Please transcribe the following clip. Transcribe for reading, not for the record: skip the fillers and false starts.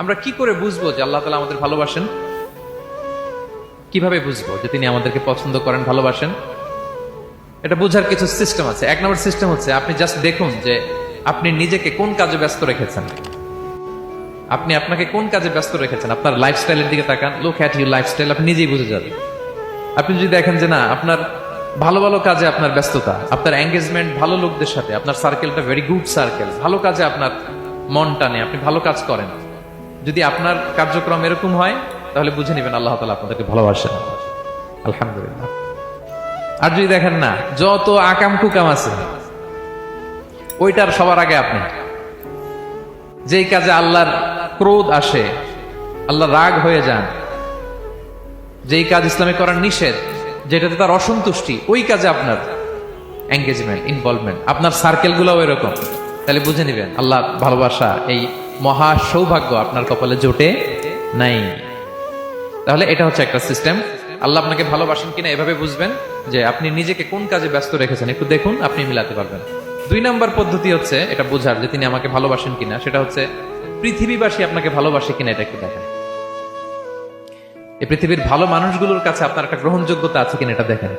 আমরা কি করে বুঝবো যে আল্লাহ তাআলা আমাদের ভালোবাসেন? কিভাবে বুঝবো যে তিনি আমাদেরকে পছন্দ করেন, ভালোবাসেন? এটা বোঝার কিছু সিস্টেম আছে। এক নম্বর সিস্টেম হচ্ছে আপনি জাস্ট দেখুন যে আপনি নিজেকে কোন কাজে ব্যস্ত রেখেছেন। আপনি আপনাকে কোন কাজে ব্যস্ত রেখেছেন, আপনার লাইফস্টাইলের দিকে তাকান। লুক অ্যাট ইউর লাইফস্টাইল, আপনি নিজেই বুঝে যাবেন। আপনি যদি দেখেন যে না, আপনার ভালো ভালো কাজে আপনার ব্যস্ততা, আপনার এঙ্গেজমেন্ট ভালো লোকদের সাথে, আপনার সার্কেলটা ভেরি গুড সার্কেল, ভালো কাজে আপনার মন টানে, আপনি ভালো কাজ করেন, যদি আপনার কার্যক্রম এরকম হয়, তাহলে বুঝে নেবেন আল্লাহ তাআলা আপনাদেরকে ভালোবাসেন। আলহামদুলিল্লাহ। আর যদি দেখেন না, যত আকাম কুকাম আছে ওইটার সবার আগে আপনি, যেই কাজে আল্লাহর ক্রোধ আসে, আল্লাহ রাগ হয়ে যান, যেই কাজ ইসলামে করার নিষেধ, যেটাতে তার অসন্তুষ্টি, ওই কাজে আপনার এঙ্গেজমেন্ট, ইনভলভমেন্ট, আপনার সার্কেল গুলাও এরকম, তাহলে বুঝে নিবেন আল্লাহ ভালোবাসা, এই মহা সৌভাগ্য আপনার কপালে জোটে নাই। তাহলে এটা হচ্ছে একটা সিস্টেম। আল্লাহ আপনাকে ভালোবাসেন কিনা এভাবে বুঝবেন যে আপনি নিজেকে কোন কাজে ব্যস্ত রেখেছেন, একটু দেখুন, আপনি মিলাতে পারবেন। 2 নাম্বার পদ্ধতি হচ্ছে এটা বোঝার যে তিনি আমাকে ভালোবাসেন কিনা, সেটা হচ্ছে পৃথিবীবাসী আপনাকে ভালোবাসে কিনা, এটা একটু দেখেন। এই পৃথিবীর ভালো মানুষগুলোর কাছে আপনার একটা গ্রহণযোগ্যতা আছে কিনা, এটা দেখেন।